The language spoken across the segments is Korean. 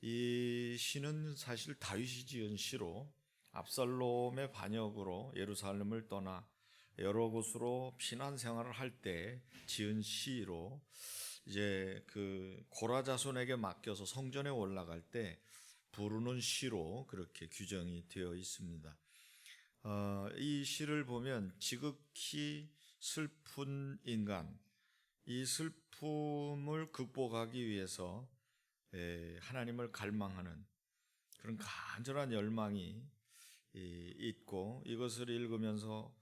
이 시는 사실 다윗이 지은 시로 압살롬의 반역으로 예루살렘을 떠나 여러 곳으로 피난 생활을 할 때 지은 시로 이제 그 고라 자손에게 맡겨서 성전에 올라갈 때 부르는 시로 그렇게 규정이 되어 있습니다. 이 시를 보면 지극히 슬픈 인간, 이 슬픔을 극복하기 위해서 하나님을 갈망하는 그런 간절한 열망이 있고, 이것을 읽으면서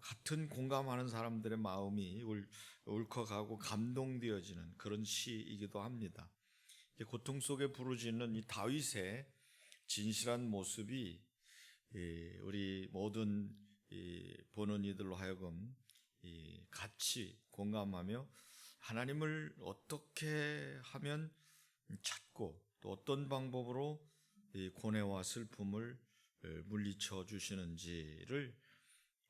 같은 공감하는 사람들의 마음이 울컥하고 감동되어지는 그런 시이기도 합니다. 고통 속에 부르짖는 이 다윗의 진실한 모습이 우리 모든 보는 이들로 하여금 같이 공감하며 하나님을 어떻게 하면 찾고 또 어떤 방법으로 이 고뇌와 슬픔을 물리쳐 주시는지를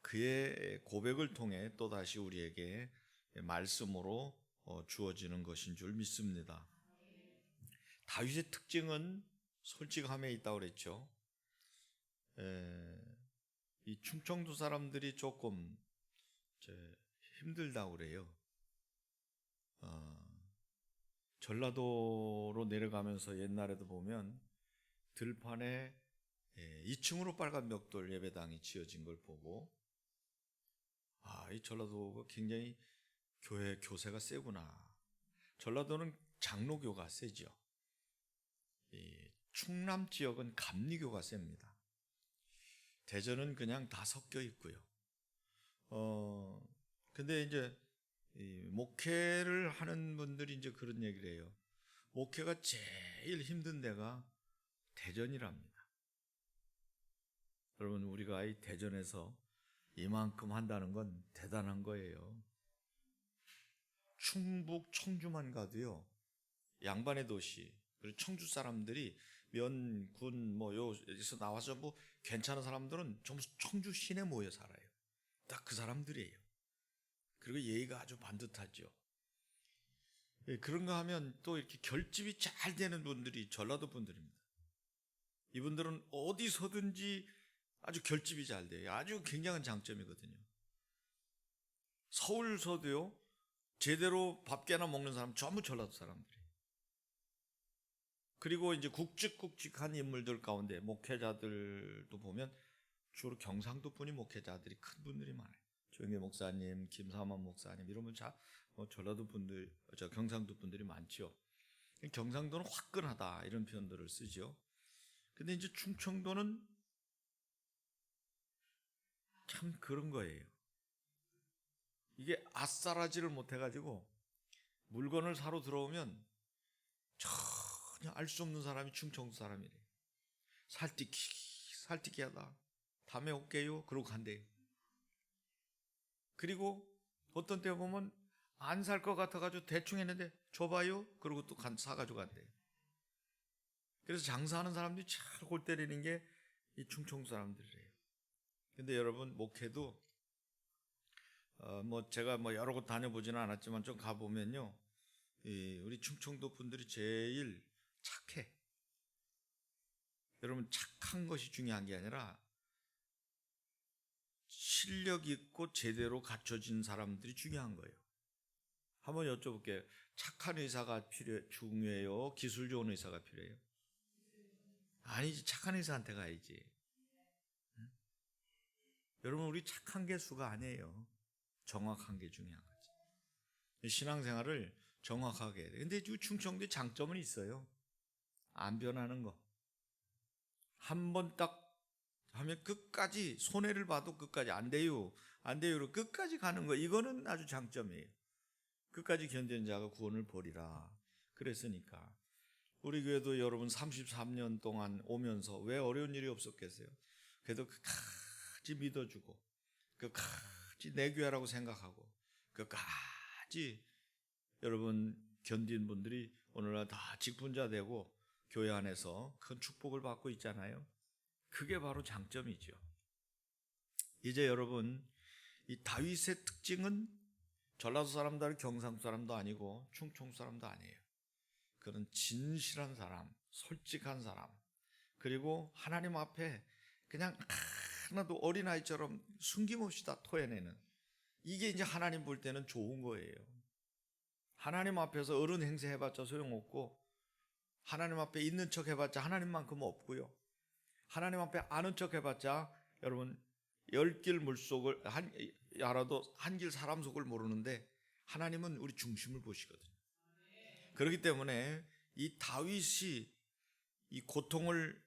그의 고백을 통해 또다시 우리에게 말씀으로 주어지는 것인 줄 믿습니다. 다윗의 특징은 솔직함에 있다고 그랬죠. 이 충청도 사람들이 조금 힘들다고 그래요. 전라도로 내려가면서 옛날에도 보면 들판에 2층으로 빨간 벽돌 예배당이 지어진 걸 보고 이 전라도가 굉장히 교회 교세가 세구나. 전라도는 장로교가 세죠. 충남 지역은 감리교가 셉니다. 대전은 그냥 다 섞여 있고요. 근데 이제 목회를 하는 분들이 이제 그런 얘기를 해요. 목회가 제일 힘든 데가 대전이랍니다. 여러분, 우리가 이 대전에서 이만큼 한다는 건 대단한 거예요. 충북 청주만 가도요, 양반의 도시, 그리고 청주 사람들이 면, 군, 여기서 나와서 괜찮은 사람들은 전부 청주 시내 모여 살아요. 딱 그 사람들이에요. 그리고 예의가 아주 반듯하죠. 그런가 하면 또 이렇게 결집이 잘 되는 분들이 전라도 분들입니다. 이분들은 어디서든지 아주 결집이 잘 돼요. 아주 굉장한 장점이거든요. 서울서도요, 제대로 밥 깨나 먹는 사람 전부 전라도 사람들이에요. 그리고 이제 굵직굵직한 인물들 가운데 목회자들도 보면 주로 경상도 분이 목회자들이 큰 분들이 많아요. 조영계 목사님, 김삼환 목사님 이러면 전라도 분들, 경상도 분들이 많죠. 경상도는 화끈하다 이런 표현들을 쓰죠. 근데 이제 충청도는 참 그런 거예요. 이게 아싸라지를 못해가지고 물건을 사러 들어오면 전혀 알 수 없는 사람이 충청도 사람이래요. 살띠기하다. 다음에 올게요. 그러고 간대요. 그리고 어떤 때 보면 안 살 것 같아가지고 대충 했는데 줘봐요. 그러고 또 사가지고 간대요. 그래서 장사하는 사람들이 잘 골 때리는 게 이 충청도 사람들이래요. 근데 여러분, 목회도 제가 여러 곳 다녀보지는 않았지만 좀 가보면요, 우리 충청도 분들이 제일 착해. 여러분, 착한 것이 중요한 게 아니라 실력 있고 제대로 갖춰진 사람들이 중요한 거예요. 한번 여쭤볼게요. 착한 의사가 중요해요? 기술 좋은 의사가 필요해요? 아니지, 착한 의사한테 가야지. 응? 여러분, 우리 착한 게 수가 아니에요. 정확한 게 중요한 거지. 신앙생활을 정확하게 해야 돼. 근데 충청도의 장점은 있어요. 안 변하는 거. 한 번 딱 하면 끝까지, 손해를 봐도 끝까지 안 돼요. 안 돼요로 끝까지 가는 거. 이거는 아주 장점이에요. 끝까지 견디는 자가 구원을 보리라. 그랬으니까. 우리 교회도 여러분 33년 동안 오면서 왜 어려운 일이 없었겠어요? 그래도 끝까지 믿어주고, 끝까지 내 교회라고 생각하고, 끝까지 여러분 견딘 분들이 오늘날 다 직분자 되고 교회 안에서 큰 축복을 받고 있잖아요. 그게 바로 장점이죠. 이제 여러분, 이 다윗의 특징은 전라도 사람도 아니고 경상도 사람도 아니고 충청 사람도 아니에요. 그는 진실한 사람, 솔직한 사람, 그리고 하나님 앞에 그냥 하나도 어린아이처럼 숨김없이 다 토해내는, 이게 이제 하나님 볼 때는 좋은 거예요. 하나님 앞에서 어른 행세해봤자 소용없고, 하나님 앞에 있는 척 해봤자 하나님만큼 없고요. 하나님 앞에 아는 척 해봤자 여러분 10길 물속을 알아도 한 길 사람 속을 모르는데, 하나님은 우리 중심을 보시거든요. 그렇기 때문에 이 다윗이 이 고통을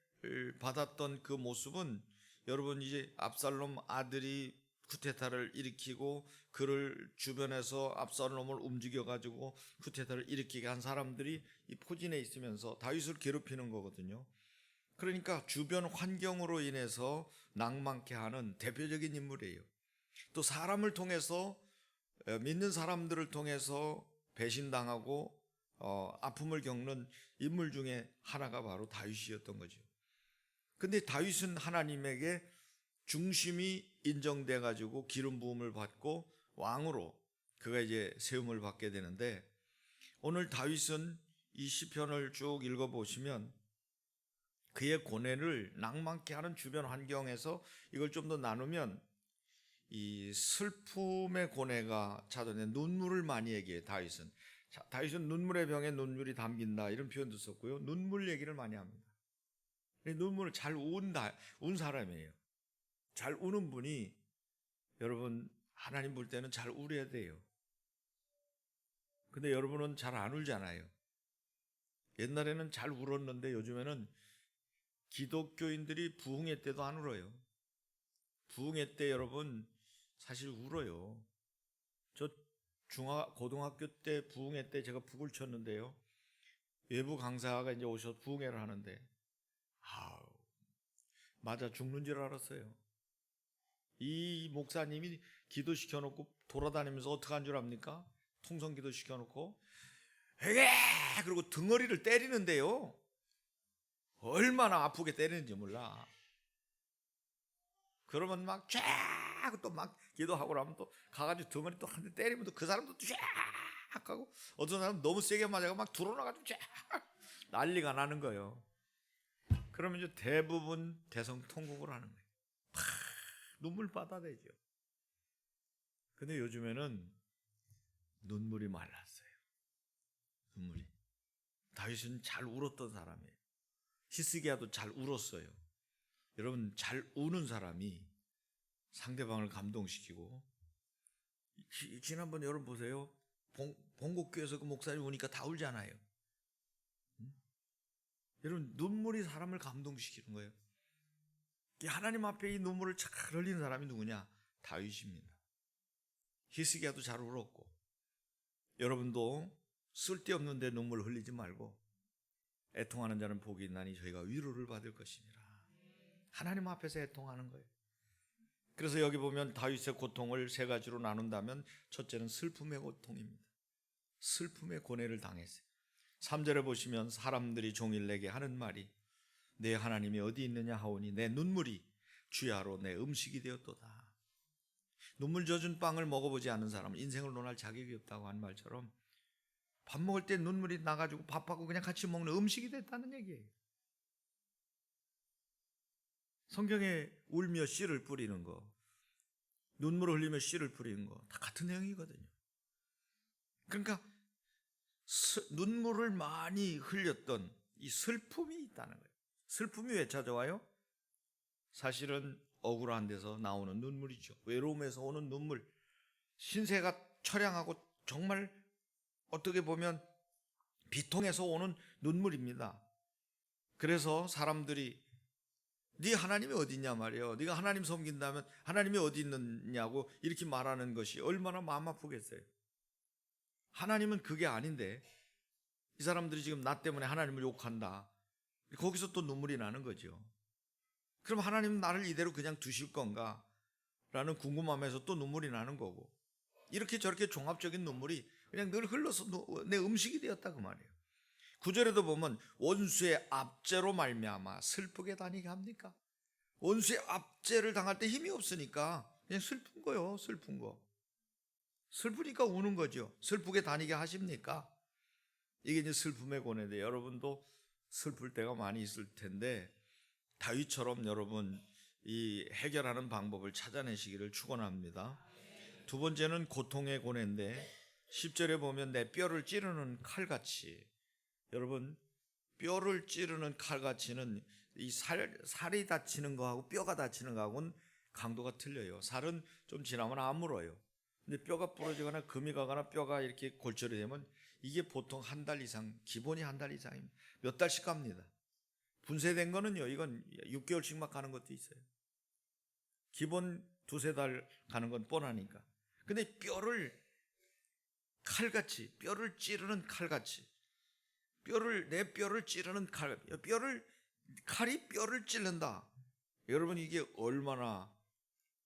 받았던 그 모습은, 여러분 이제 압살롬 아들이 쿠데타를 일으키고 그를 주변에서 압살롬을 움직여가지고 쿠데타를 일으키게 한 사람들이 이 포진에 있으면서 다윗을 괴롭히는 거거든요. 그러니까 주변 환경으로 인해서 낭만케 하는 대표적인 인물이에요. 또 사람을 통해서, 믿는 사람들을 통해서 배신당하고 아픔을 겪는 인물 중에 하나가 바로 다윗이었던 거죠. 근데 다윗은 하나님에게 중심이 인정돼 가지고 기름 부음을 받고 왕으로 그가 이제 세움을 받게 되는데, 오늘 다윗은 이 시편을 쭉 읽어 보시면 그의 고뇌를 낭만케 하는 주변 환경에서 이걸 좀 더 나누면, 이 슬픔의 고뇌가 찾아낸 눈물을 많이 얘기해. 다윗은 눈물의 병에 눈물이 담긴다 이런 표현도 썼고요, 눈물 얘기를 많이 합니다. 눈물을 잘 운 사람이에요. 잘 우는 분이, 여러분 하나님 볼 때는 잘 울어야 돼요. 근데 여러분은 잘 안 울잖아요. 옛날에는 잘 울었는데 요즘에는 기독교인들이 부흥회 때도 안 울어요. 부흥회 때 여러분 사실 울어요. 저 고등학교 때 부흥회 때 제가 북을 쳤는데요, 외부 강사가 이제 오셔서 부흥회를 하는데 맞아 죽는 줄 알았어요. 이 목사님이 기도시켜놓고 돌아다니면서 어떻게 한 줄 압니까? 통성기도 시켜놓고 에게 그리고 등허리를 때리는데요, 얼마나 아프게 때리는지 몰라. 그러면 막 쫙 또 막 기도하고 나면 또 가가지고 등허리 또 한 대 때리면 또 그 사람도 쫙 하고, 어떤 사람은 너무 세게 맞아가 막 들어나가지고 쫙 난리가 나는 거예요. 그러면 이제 대부분 대성통곡을 하는 거예요. 눈물 받아내죠. 근데 요즘에는 눈물이 말랐어요. 눈물이. 다윗은 잘 울었던 사람이에요. 히스기야도 잘 울었어요. 여러분 잘 우는 사람이 상대방을 감동시키고, 지난번 여러분 보세요. 본국교에서 그 목사님 우니까 다 울잖아요. 여러분 눈물이 사람을 감동시키는 거예요. 하나님 앞에 이 눈물을 잘 흘리는 사람이 누구냐? 다윗입니다. 히스기야도 잘 울었고, 여러분도 쓸데없는데 눈물 흘리지 말고, 애통하는 자는 복이 있나니 저희가 위로를 받을 것이니라. 하나님 앞에서 애통하는 거예요. 그래서 여기 보면 다윗의 고통을 세 가지로 나눈다면, 첫째는 슬픔의 고통입니다. 슬픔의 고뇌를 당했어요. 3절에 보시면 사람들이 종일 내게 하는 말이 내 하나님이 어디 있느냐 하오니 내 눈물이 주야로 내 음식이 되었도다. 눈물 젖은 빵을 먹어보지 않은 사람은 인생을 논할 자격이 없다고 한 말처럼, 밥 먹을 때 눈물이 나가지고 밥하고 그냥 같이 먹는 음식이 됐다는 얘기예요. 성경에 울며 씨를 뿌리는 거, 눈물을 흘리며 씨를 뿌리는 거 다 같은 내용이거든요. 그러니까 눈물을 많이 흘렸던 이 슬픔이 있다는 거예요. 슬픔이 왜 찾아와요? 사실은 억울한 데서 나오는 눈물이죠. 외로움에서 오는 눈물. 신세가 처량하고 정말 어떻게 보면 비통해서 오는 눈물입니다. 그래서 사람들이 네 하나님이 어디 있냐 말이에요. 네가 하나님 섬긴다면 하나님이 어디 있느냐고 이렇게 말하는 것이 얼마나 마음 아프겠어요. 하나님은 그게 아닌데 이 사람들이 지금 나 때문에 하나님을 욕한다. 거기서 또 눈물이 나는 거죠. 그럼 하나님은 나를 이대로 그냥 두실 건가? 라는 궁금함에서 또 눈물이 나는 거고, 이렇게 저렇게 종합적인 눈물이 그냥 늘 흘러서 내 음식이 되었다 그 말이에요. 9절에도 보면 원수의 압제로 말미암아 슬프게 다니게 합니까? 원수의 압제를 당할 때 힘이 없으니까 그냥 슬픈 거요. 슬픈 거. 슬프니까 우는 거죠. 슬프게 다니게 하십니까? 이게 이제 슬픔의 고뇌인데, 여러분도 슬플 때가 많이 있을 텐데 다윗처럼 여러분 이 해결하는 방법을 찾아내시기를 축원합니다. 두 번째는 고통의 고뇌인데 10절에 보면 내 뼈를 찌르는 칼같이, 여러분 뼈를 찌르는 칼같이는 이 살이 다치는 거하고 뼈가 다치는 거하고는 강도가 틀려요. 살은 좀 지나면 아물어요. 근데 뼈가 부러지거나 금이 가거나 뼈가 이렇게 골절이 되면 이게 보통 한 달 이상, 기본이 한 달 이상입니다. 몇 달씩 갑니다. 분쇄된 거는요, 이건 6개월씩만 가는 것도 있어요. 기본 두세 달 가는 건 뻔하니까. 근데 뼈를 칼같이, 뼈를 찌르는 칼같이, 내 뼈를 찌르는 칼, 칼이 뼈를 찌른다. 여러분 이게 얼마나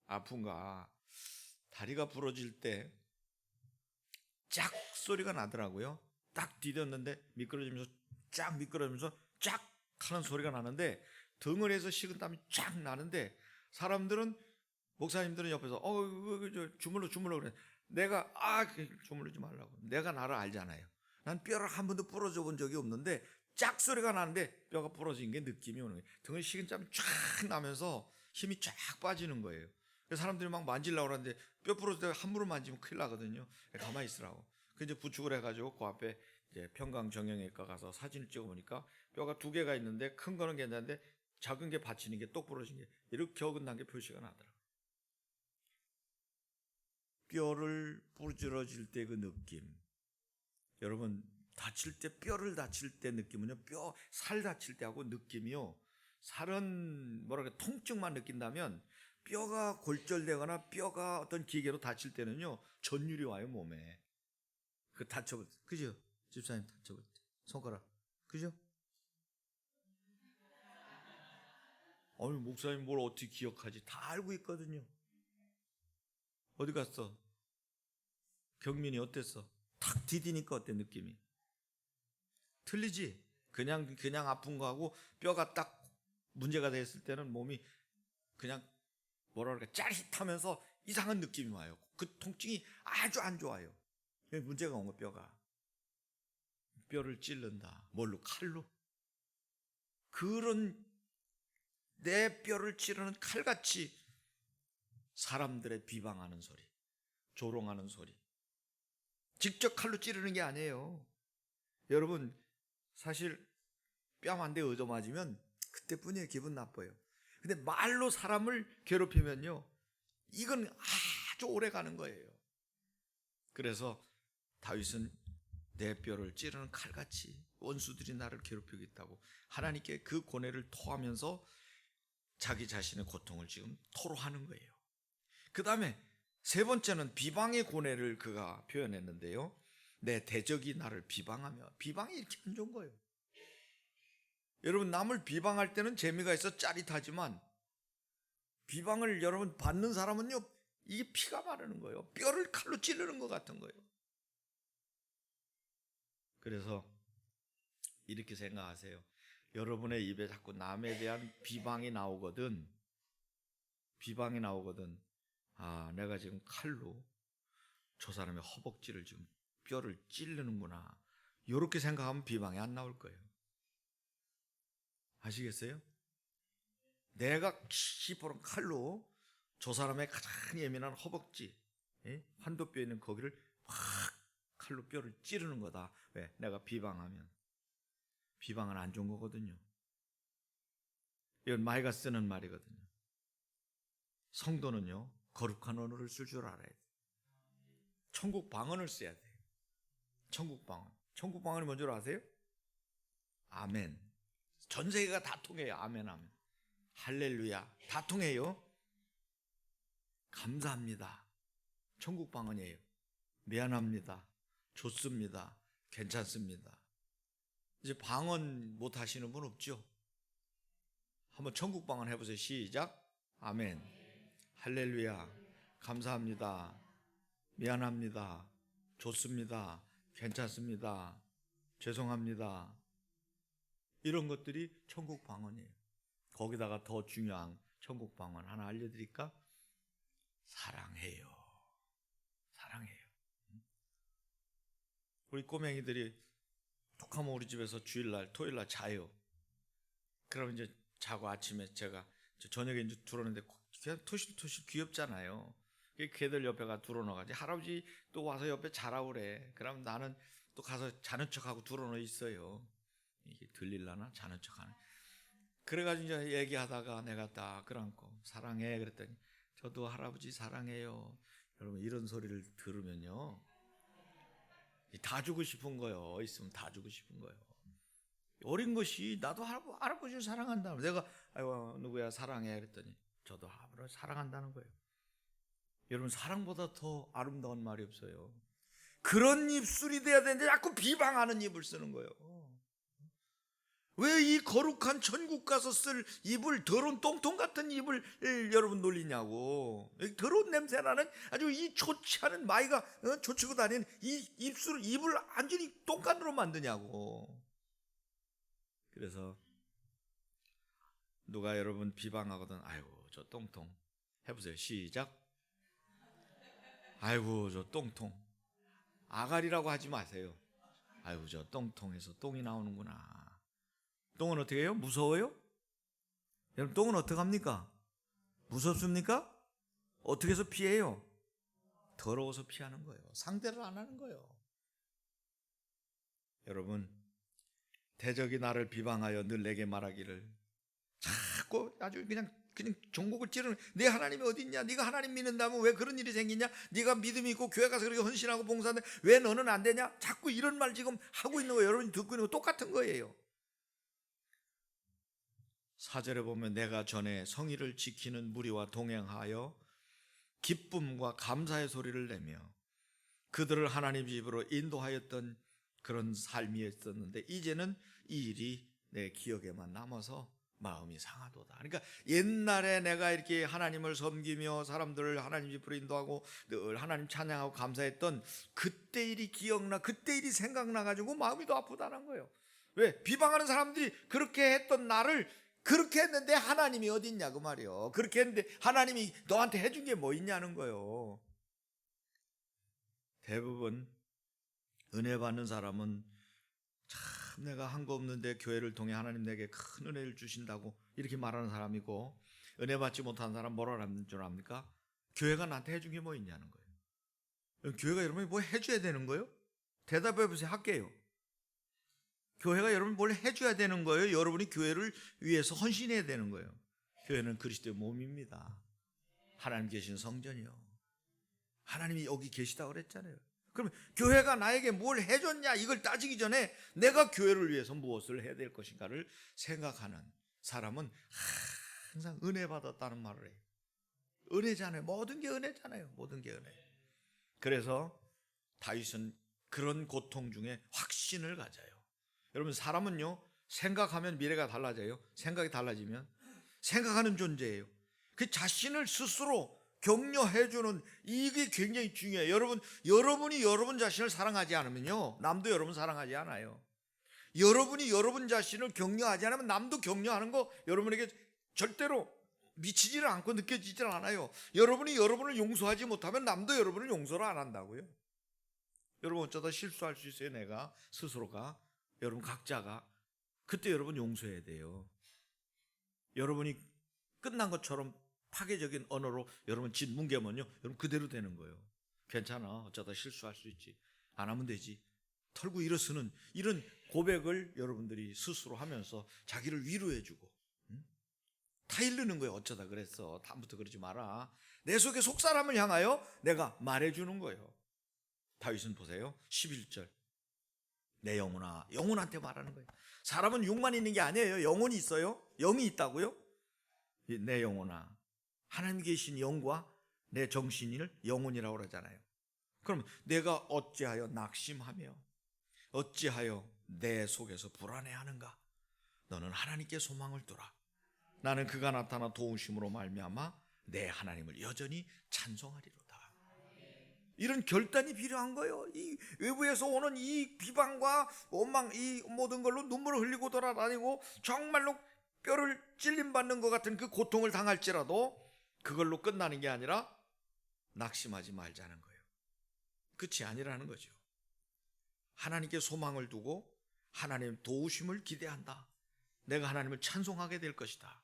아픈가. 다리가 부러질 때 짝 소리가 나더라고요. 딱 디뎠는데 미끄러지면서 쫙 하는 소리가 나는데 등을 해서 식은땀이 쫙 나는데 사람들은, 목사님들은 옆에서 주물러 그래. 내가 주물르지 말라고. 내가 나를 알잖아요. 난 뼈를 한 번도 부러져 본 적이 없는데 짝 소리가 나는데 뼈가 부러진 게 느낌이 오는 거예요. 등을 식은땀이 쫙 나면서 힘이 쫙 빠지는 거예요. 그래서 사람들이 막 만지려고 그러는데 뼈 부러질 때 함부로 만지면 큰일 나거든요. 가만히 있으라고. 그 이제 부축을 해가지고 그 앞에 이제 평강정형외과 가서 사진을 찍어보니까 뼈가 두 개가 있는데 큰 거는 괜찮은데 작은 게 받치는 게 똑 부러진 게 이렇게 어긋난 게 표시가 나더라고요. 뼈를 부러질 때 그 느낌, 여러분 다칠 때, 뼈를 다칠 때 느낌은요, 살 다칠 때 하고 느낌이요, 살은 통증만 느낀다면 뼈가 골절되거나 뼈가 어떤 기계로 다칠 때는요 전율이 와요 몸에. 그 다쳐볼 때, 그죠? 집사님 다쳐볼 때 손가락, 그죠? 목사님 뭘 어떻게 기억하지? 다 알고 있거든요. 어디 갔어? 경민이 어땠어? 탁 디디니까 어때 느낌이? 틀리지? 그냥 아픈 거하고 뼈가 딱 문제가 됐을 때는 몸이 그냥 짜릿하면서 이상한 느낌이 와요. 그 통증이 아주 안 좋아요. 문제가 온 거, 뼈를 찌른다. 뭘로? 칼로? 그런 내 뼈를 찌르는 칼같이 사람들의 비방하는 소리, 조롱하는 소리, 직접 칼로 찌르는 게 아니에요. 여러분 사실 뺨 한 대 얻어맞으면 그때뿐이에요. 기분 나빠요. 근데 말로 사람을 괴롭히면요 이건 아주 오래 가는 거예요. 그래서 다윗은 내 뼈를 찌르는 칼같이 원수들이 나를 괴롭히고 있다고 하나님께 그 고뇌를 토하면서 자기 자신의 고통을 지금 토로하는 거예요. 그 다음에 세 번째는 비방의 고뇌를 그가 표현했는데요, 내 대적이 나를 비방하며. 비방이 이렇게 안 좋은 거예요. 여러분 남을 비방할 때는 재미가 있어 짜릿하지만 비방을 여러분 받는 사람은요 이게 피가 마르는 거예요. 뼈를 칼로 찌르는 것 같은 거예요. 그래서 이렇게 생각하세요. 여러분의 입에 자꾸 남에 대한 비방이 나오거든, 내가 지금 칼로 저 사람의 허벅지를 지금 뼈를 찌르는구나, 이렇게 생각하면 비방이 안 나올 거예요. 아시겠어요? 내가 시퍼런 칼로 저 사람의 가장 예민한 허벅지, 환도뼈 있는 거기를 막 칼로 뼈를 찌르는 거다. 왜? 내가 비방하면. 비방은 안 좋은 거거든요. 이건 마이가 쓰는 말이거든요. 성도는요 거룩한 언어를 쓸 줄 알아야 돼요. 천국 방언을 써야 돼요. 천국 방언이 뭔지 아세요? 아멘. 전 세계가 다 통해요. 아멘 하면. 할렐루야 다 통해요. 감사합니다, 천국 방언이에요. 미안합니다, 좋습니다, 괜찮습니다. 이제 방언 못 하시는 분 없죠? 한번 천국 방언 해보세요. 시작. 아멘, 할렐루야, 감사합니다, 미안합니다, 좋습니다, 괜찮습니다, 죄송합니다. 이런 것들이 천국 방언이에요. 거기다가 더 중요한 천국 방언 하나 알려드릴까? 사랑해요. 우리 꼬맹이들이 툭하면 우리 집에서 주일날 토요일날 자요. 그럼 이제 자고 아침에 제가 저녁에 이제 들어오는데 그냥 토실토실 귀엽잖아요. 걔들 옆에가 들어놓아가지고 할아버지 또 와서 옆에 자라고 그래. 그럼 나는 또 가서 자는 척하고 들어놓아 있어요. 이게 들릴라나 자는 척하는. 그래가지고 이제 얘기하다가 내가 딱 끌어안고 사랑해 그랬더니 저도 할아버지 사랑해요. 여러분 이런 소리를 들으면요 다 주고 싶은 거예요. 있으면 다 주고 싶은 거예요. 어린 것이 나도 할아버지를 사랑한다. 내가 아이고 누구야 사랑해 그랬더니 저도 할아버지를 사랑한다는 거예요. 여러분 사랑보다 더 아름다운 말이 없어요. 그런 입술이 돼야 되는데 자꾸 비방하는 입을 쓰는 거예요. 왜 이 거룩한 천국 가서 쓸 입을 더러운 똥통 같은 입을 여러분 놀리냐고. 더러운 냄새나는 아주 이 좋지 않은 마이가 쫓치고 다니는 이 입을 완전히 똥간으로 만드냐고. 그래서 누가 여러분 비방하거든 아이고 저 똥통 해보세요. 시작. 아이고 저 똥통. 아가리라고 하지 마세요. 아이고 저 똥통에서 똥이 나오는구나. 똥은 어떻게 해요? 무서워요? 여러분 똥은 어떻게 합니까? 무섭습니까? 어떻게 해서 피해요? 더러워서 피하는 거예요. 상대를 안 하는 거예요. 여러분 대적이 나를 비방하여 늘 내게 말하기를 자꾸 아주 그냥 종국을 찌르는 네 하나님이 어디 있냐? 네가 하나님 믿는다면 왜 그런 일이 생기냐? 네가 믿음이 있고 교회 가서 그렇게 헌신하고 봉사하는데 왜 너는 안 되냐? 자꾸 이런 말 지금 하고 있는 거예요. 여러분이 듣고 있는 거 똑같은 거예요. 4절에 보면 내가 전에 성의를 지키는 무리와 동행하여 기쁨과 감사의 소리를 내며 그들을 하나님 집으로 인도하였던 그런 삶이 있었는데 이제는 이 일이 내 기억에만 남아서 마음이 상하도다. 그러니까 옛날에 내가 이렇게 하나님을 섬기며 사람들을 하나님 집으로 인도하고 늘 하나님 찬양하고 감사했던 그때 일이 기억나, 그때 일이 생각나가지고 마음이 더 아프다는 거예요. 왜? 비방하는 사람들이 그렇게 했던 나를 그렇게 했는데 하나님이 어디 있냐 그 말이에요. 그렇게 했는데 하나님이 너한테 해준 게 뭐 있냐는 거예요. 대부분 은혜 받는 사람은 참 내가 한 거 없는데 교회를 통해 하나님 내게 큰 은혜를 주신다고 이렇게 말하는 사람이고, 은혜 받지 못한 사람 뭐라 하는 줄 압니까? 교회가 나한테 해준 게 뭐 있냐는 거예요. 교회가 여러분이 뭐 해줘야 되는 거예요? 대답해 보세요. 할게요. 교회가 여러분 뭘 해줘야 되는 거예요? 여러분이 교회를 위해서 헌신해야 되는 거예요. 교회는 그리스도의 몸입니다. 하나님 계신 성전이요. 하나님이 여기 계시다고 그랬잖아요. 그러면 교회가 나에게 뭘 해줬냐 이걸 따지기 전에 내가 교회를 위해서 무엇을 해야 될 것인가를 생각하는 사람은 항상 은혜 받았다는 말을 해요. 은혜잖아요. 모든 게 은혜잖아요. 모든 게 은혜. 그래서 다윗은 그런 고통 중에 확신을 가져요. 여러분 사람은요 생각하면 미래가 달라져요. 생각이 달라지면 생각하는 존재예요. 그 자신을 스스로 격려해주는 이게 굉장히 중요해요. 여러분이 여러분 자신을 사랑하지 않으면요 남도 여러분 사랑하지 않아요. 여러분이 여러분 자신을 격려하지 않으면 남도 격려하는 거 여러분에게 절대로 미치지를 않고 느껴지질 않아요. 여러분이 여러분을 용서하지 못하면 남도 여러분을 용서를 안 한다고요. 여러분 어쩌다 실수할 수 있어요. 내가 스스로가, 여러분 각자가. 그때 여러분 용서해야 돼요. 여러분이 끝난 것처럼 파괴적인 언어로 여러분 짓 뭉개면요 여러분 그대로 되는 거예요. 괜찮아, 어쩌다 실수할 수 있지, 안 하면 되지, 털고 일어서는 이런 고백을 여러분들이 스스로 하면서 자기를 위로해주고, 다 잃는 거예요. 어쩌다 그랬어, 다음부터 그러지 마라. 내 속에 속사람을 향하여 내가 말해주는 거예요. 다윗은 보세요 11절 내 영혼아, 영혼한테 말하는 거예요. 사람은 육만 있는 게 아니에요. 영혼이 있어요. 영이 있다고요. 내 영혼아, 하나님 계신 영과 내 정신을 영혼이라고 그러잖아요. 그럼 내가 어찌하여 낙심하며 어찌하여 내 속에서 불안해하는가? 너는 하나님께 소망을 두라. 나는 그가 나타나 도우심으로 말미암아 내 하나님을 여전히 찬송하리로다. 이런 결단이 필요한 거예요. 이 외부에서 오는 이 비방과 원망, 이 모든 걸로 눈물을 흘리고 돌아다니고 정말로 뼈를 찔림받는 것 같은 그 고통을 당할지라도 그걸로 끝나는 게 아니라 낙심하지 말자는 거예요. 끝이 아니라는 거죠. 하나님께 소망을 두고 하나님 도우심을 기대한다. 내가 하나님을 찬송하게 될 것이다.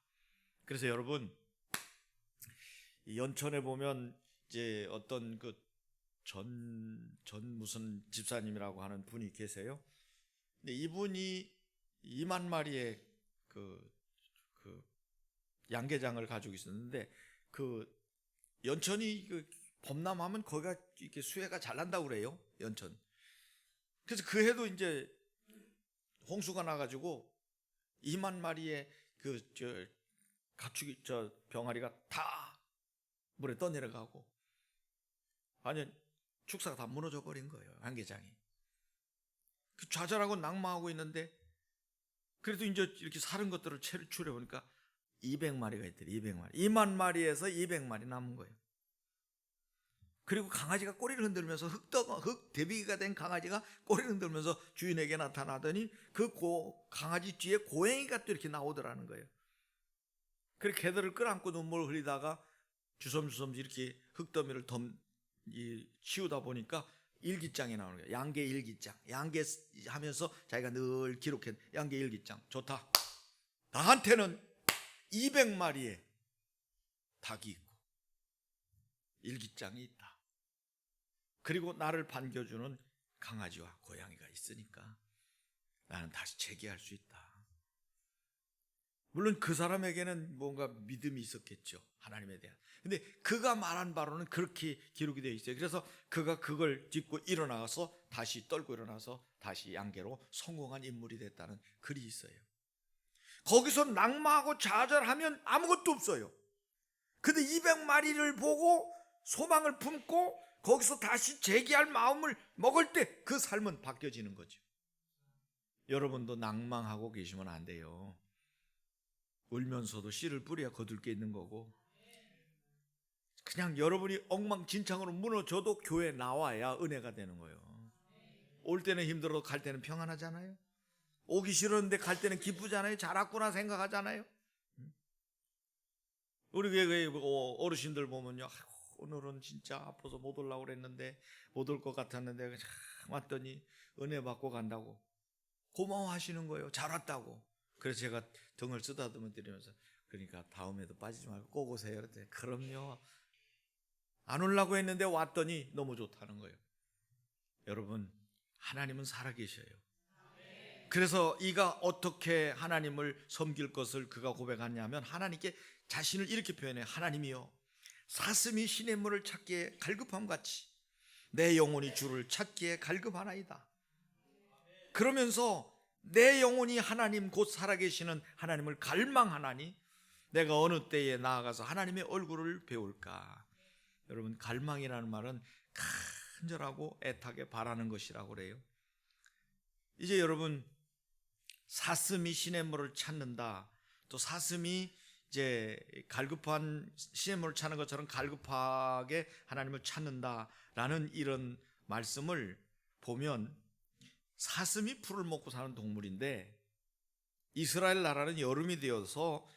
그래서 여러분, 연천에 보면 이제 어떤 그 전 무슨 집사님이라고 하는 분이 계세요. 근데 이분이 2만 마리의 그 양계장을 가지고 있었는데, 그 연천이 그 범람하면 거기가 이렇게 수해가 잘 난다고 그래요, 연천. 그래서 그 해도 이제 홍수가 나가지고 2만 마리의 가축이 병아리가 다 물에 떠내려가고, 아니 축사가 다 무너져 버린 거예요, 양계장이. 그 좌절하고 낙마하고 있는데, 그래도 이제 이렇게 사는 것들을 추려 보니까 200마리가 있더래. 200마리. 2만 마리에서 200마리 남은 거예요. 그리고 강아지가 꼬리를 흔들면서 흙 대비가 된 강아지가 꼬리를 흔들면서 주인에게 나타나더니 그 강아지 뒤에 고양이가 또 이렇게 나오더라는 거예요. 그렇게 개들을 끌어안고 눈물을 흘리다가 주섬주섬 이렇게 흙더미를 치우다 보니까 일기장이 나오는 거예요. 양계 일기장. 양계 하면서 자기가 늘 기록해. 양계 일기장. 좋다. 나한테는 200마리의 닭이 있고 일기장이 있다. 그리고 나를 반겨주는 강아지와 고양이가 있으니까 나는 다시 재기할 수 있다. 물론 그 사람에게는 뭔가 믿음이 있었겠죠, 하나님에 대한. 근데 그가 말한 바로는 그렇게 기록이 되어 있어요. 그래서 그가 그걸 딛고 일어나서 다시 떨고 일어나서 다시 양계로 성공한 인물이 됐다는 글이 있어요. 거기서 낙마하고 좌절하면 아무것도 없어요. 근데 200마리를 보고 소망을 품고 거기서 다시 재기할 마음을 먹을 때 그 삶은 바뀌어지는 거죠. 여러분도 낭망하고 계시면 안 돼요. 울면서도 씨를 뿌려야 거둘 게 있는 거고, 그냥 여러분이 엉망진창으로 무너져도 교회에 나와야 은혜가 되는 거예요. 올 때는 힘들어도 갈 때는 평안하잖아요. 오기 싫었는데 갈 때는 기쁘잖아요. 잘 왔구나 생각하잖아요. 우리 왜 어르신들 보면요, 오늘은 진짜 아파서 못 오려고 그랬는데 못 올 것 같았는데 왔더니 은혜 받고 간다고 고마워하시는 거예요. 잘 왔다고. 그래서 제가 등을 쓰다듬어 드리면서, 그러니까 다음에도 빠지지 말고 꼭 오세요. 그랬더니 그럼요. 안 오려고 했는데 왔더니 너무 좋다는 거예요. 여러분, 하나님은 살아계셔요. 그래서 이가 어떻게 하나님을 섬길 것을 그가 고백하냐면, 하나님께 자신을 이렇게 표현해요. 하나님이여, 사슴이 시냇물을 찾기에 갈급함같이 내 영혼이 주를 찾기에 갈급하나이다. 그러면서 내 영혼이 하나님 곧 살아계시는 하나님을 갈망하나니 내가 어느 때에 나아가서 하나님의 얼굴을 배울까. 여러분, 갈망이라는 말은 간절하고 애타게 바라는 것이라고 그래요. 이제 여러분, 사슴이 시냇물을 찾는다, 또 사슴이 이제 갈급한 시냇물을 찾는 것처럼 갈급하게 하나님을 찾는다라는 이런 말씀을 보면, 사슴이 풀을 먹고 사는 동물인데 이스라엘 나라는 여름이 되어서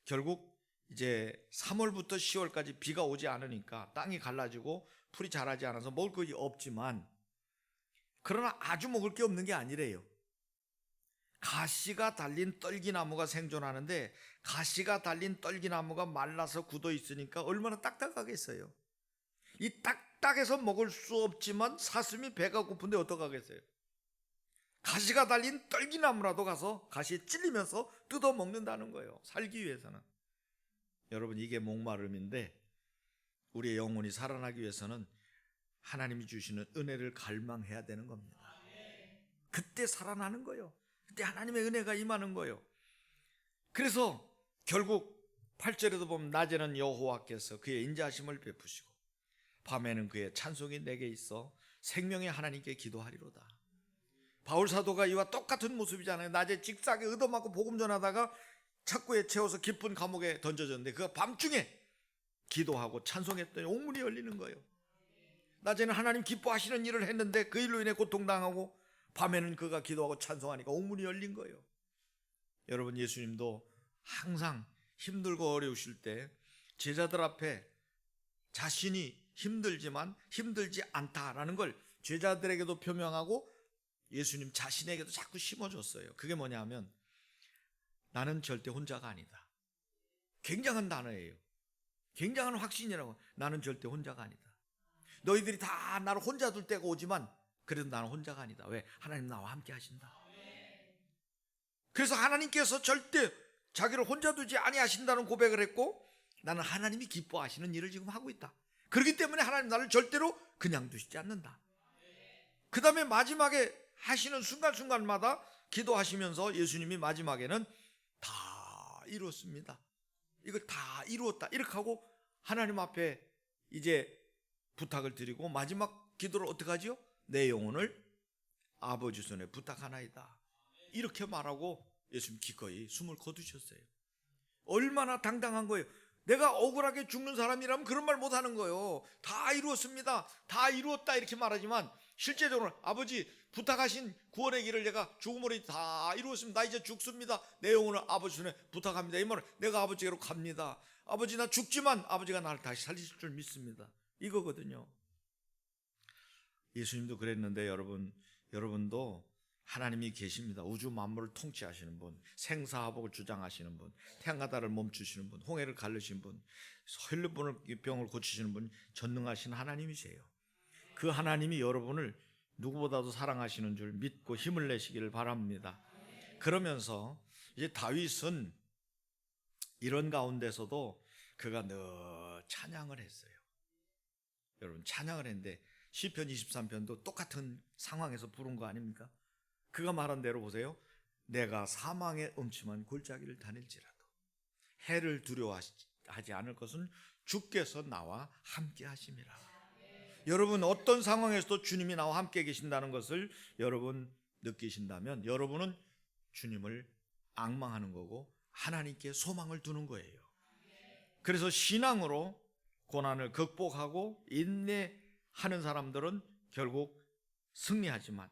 결국 이제 3월부터 10월까지 비가 오지 않으니까 땅이 갈라지고 풀이 자라지 않아서 먹을 것이 없지만, 그러나 아주 먹을 게 없는 게 아니래요. 가시가 달린 떨기나무가 생존하는데, 가시가 달린 떨기나무가 말라서 굳어 있으니까 얼마나 딱딱하겠어요. 이 딱딱해서 먹을 수 없지만 사슴이 배가 고픈데 어떡하겠어요. 가시가 달린 떨기나무라도 가서 가시에 찔리면서 뜯어 먹는다는 거예요, 살기 위해서는. 여러분, 이게 목마름인데 우리의 영혼이 살아나기 위해서는 하나님이 주시는 은혜를 갈망해야 되는 겁니다. 그때 살아나는 거예요. 그때 하나님의 은혜가 임하는 거예요. 그래서 결국 8절에도 보면 낮에는 여호와께서 그의 인자하심을 베푸시고 밤에는 그의 찬송이 내게 있어 생명의 하나님께 기도하리로다. 바울 사도가 이와 똑같은 모습이잖아요. 낮에 직사하게 얻어맞고 복음 전하다가 착고에 채워서 깊은 감옥에 던져졌는데 그가 밤중에 기도하고 찬송했더니 옥문이 열리는 거예요. 낮에는 하나님 기뻐하시는 일을 했는데 그 일로 인해 고통당하고, 밤에는 그가 기도하고 찬송하니까 옥문이 열린 거예요. 여러분, 예수님도 항상 힘들고 어려우실 때 제자들 앞에 자신이 힘들지만 힘들지 않다라는 걸 제자들에게도 표명하고 예수님 자신에게도 자꾸 심어줬어요. 그게 뭐냐면 나는 절대 혼자가 아니다. 굉장한 단어예요. 굉장한 확신이라고. 나는 절대 혼자가 아니다. 너희들이 다 나를 혼자 둘 때가 오지만 그래도 나는 혼자가 아니다. 왜? 하나님 나와 함께 하신다. 그래서 하나님께서 절대 자기를 혼자 두지 아니하신다는 고백을 했고 나는 하나님이 기뻐하시는 일을 지금 하고 있다. 그렇기 때문에 하나님 나를 절대로 그냥 두시지 않는다. 그 다음에 마지막에 하시는 순간순간마다 기도하시면서 예수님이 마지막에는 다 이루었습니다. 이걸 다 이루었다. 이렇게 하고 하나님 앞에 이제 부탁을 드리고 마지막 기도를 어떻게 하지요? 내 영혼을 아버지 손에 부탁하나이다. 이렇게 말하고 예수님 기꺼이 숨을 거두셨어요. 얼마나 당당한 거예요. 내가 억울하게 죽는 사람이라면 그런 말 못하는 거예요. 다 이루었습니다. 다 이루었다 이렇게 말하지만 실제적으로 아버지 부탁하신 구원의 길을 내가 죽음으로 다 이루었습니다. 나 이제 죽습니다. 내 영혼을 아버지 손에 부탁합니다. 이 말은 내가 아버지께로 갑니다. 아버지 나 죽지만 아버지가 나를 다시 살리실 줄 믿습니다. 이거거든요. 예수님도 그랬는데 여러분도 하나님이 계십니다. 우주 만물을 통치하시는 분, 생사화복을 주장하시는 분, 태양과 달을 멈추시는 분, 홍해를 가르시는 분, 혈류병을 고치시는 분, 전능하신 하나님이세요. 그 하나님이 여러분을 누구보다도 사랑하시는 줄 믿고 힘을 내시기를 바랍니다. 그러면서 이제 다윗은 이런 가운데서도 그가 늘 찬양을 했어요. 여러분 찬양을 했는데 시편 23편도 똑같은 상황에서 부른 거 아닙니까? 그가 말한 대로 보세요. 내가 사망의 음침한 골짜기를 다닐지라도 해를 두려워하지 않을 것은 주께서 나와 함께 하심이라. 여러분 어떤 상황에서도 주님이 나와 함께 계신다는 것을 여러분 느끼신다면 여러분은 주님을 앙망하는 거고 하나님께 소망을 두는 거예요. 그래서 신앙으로 고난을 극복하고 인내하는 사람들은 결국 승리하지만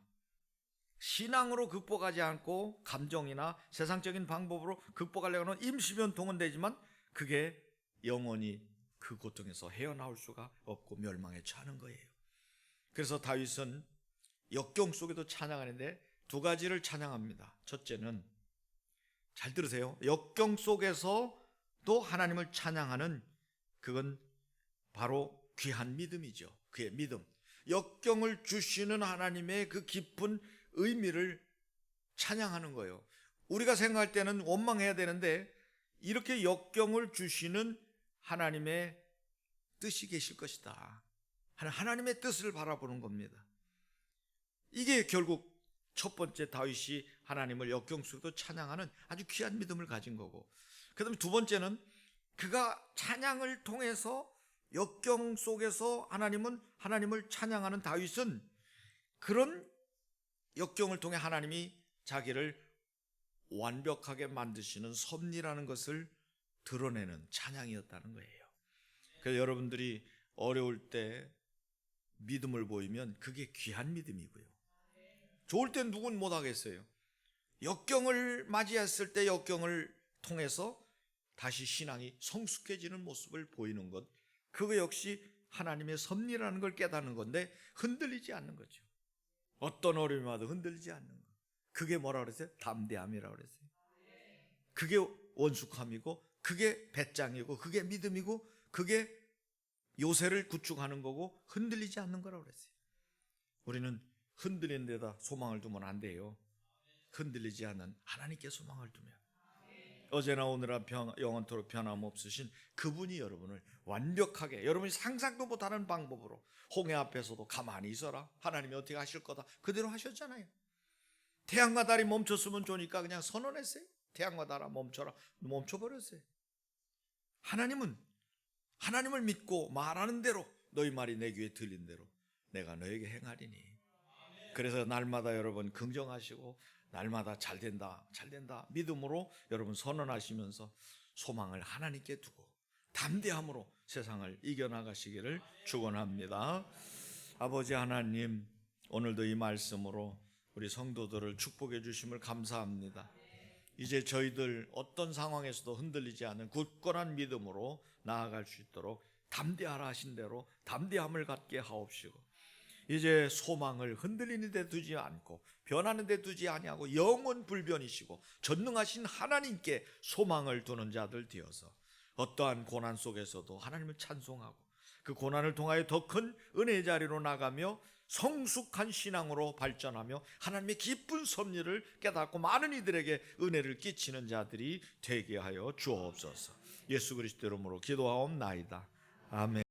신앙으로 극복하지 않고 감정이나 세상적인 방법으로 극복하려고 하는 임시변통은 되지만 그게 영원히 그 고통에서 헤어나올 수가 없고 멸망에 처하는 거예요. 그래서 다윗은 역경 속에도 찬양하는데 두 가지를 찬양합니다. 첫째는 잘 들으세요. 역경 속에서도 하나님을 찬양하는 그건 바로 귀한 믿음이죠. 그의 믿음. 역경을 주시는 하나님의 그 깊은 의미를 찬양하는 거예요. 우리가 생각할 때는 원망해야 되는데 이렇게 역경을 주시는 하나님의 뜻이 계실 것이다. 하나님의 뜻을 바라보는 겁니다. 이게 결국 첫 번째 다윗이 하나님을 역경 속에도 찬양하는 아주 귀한 믿음을 가진 거고, 그 다음에 두 번째는 그가 찬양을 통해서 역경 속에서 하나님을 찬양하는 다윗은 그런 역경을 통해 하나님이 자기를 완벽하게 만드시는 섭리라는 것을 드러내는 찬양이었다는 거예요. 그래서 여러분들이 어려울 때 믿음을 보이면 그게 귀한 믿음이고요. 좋을 땐 누군 못하겠어요. 역경을 맞이했을 때 역경을 통해서 다시 신앙이 성숙해지는 모습을 보이는 것, 그거 역시 하나님의 섭리라는 걸 깨닫는 건데 흔들리지 않는 거죠. 어떤 어려움이 와도 흔들리지 않는 것. 그게 뭐라 그랬어요? 담대함이라고 그랬어요. 그게 원숙함이고 그게 배짱이고 그게 믿음이고 그게 요새를 구축하는 거고 흔들리지 않는 거라고 그랬어요. 우리는 흔들리는 데다 소망을 두면 안 돼요. 흔들리지 않는 하나님께 소망을 두면 어제나 오늘나 영원토록 변함없으신 그분이 여러분을 완벽하게 여러분이 상상도 못하는 방법으로 홍해 앞에서도 가만히 있어라. 하나님이 어떻게 하실 거다. 그대로 하셨잖아요. 태양과 달이 멈췄으면 좋으니까 그냥 선언했어요. 태양과 달아 멈춰라. 멈춰버렸어요. 하나님을 믿고 말하는 대로 너희 말이 내 귀에 들린 대로 내가 너에게 행하리니. 그래서 날마다 여러분 긍정하시고 날마다 잘된다 믿음으로 여러분 선언하시면서 소망을 하나님께 두고 담대함으로 세상을 이겨나가시기를 축원합니다. 아버지 하나님, 오늘도 이 말씀으로 우리 성도들을 축복해 주심을 감사합니다. 이제 저희들 어떤 상황에서도 흔들리지 않는 굳건한 믿음으로 나아갈 수 있도록 담대하라 하신 대로 담대함을 갖게 하옵시고, 이제 소망을 흔들리는 데 두지 않고 변하는 데 두지 아니하고 영원 불변이시고 전능하신 하나님께 소망을 두는 자들 되어서 어떠한 고난 속에서도 하나님을 찬송하고 그 고난을 통하여 더 큰 은혜의 자리로 나가며 성숙한 신앙으로 발전하며 하나님의 기쁜 섭리를 깨닫고 많은 이들에게 은혜를 끼치는 자들이 되게 하여 주옵소서. 예수 그리스도 이름으로 기도하옵나이다. 아멘.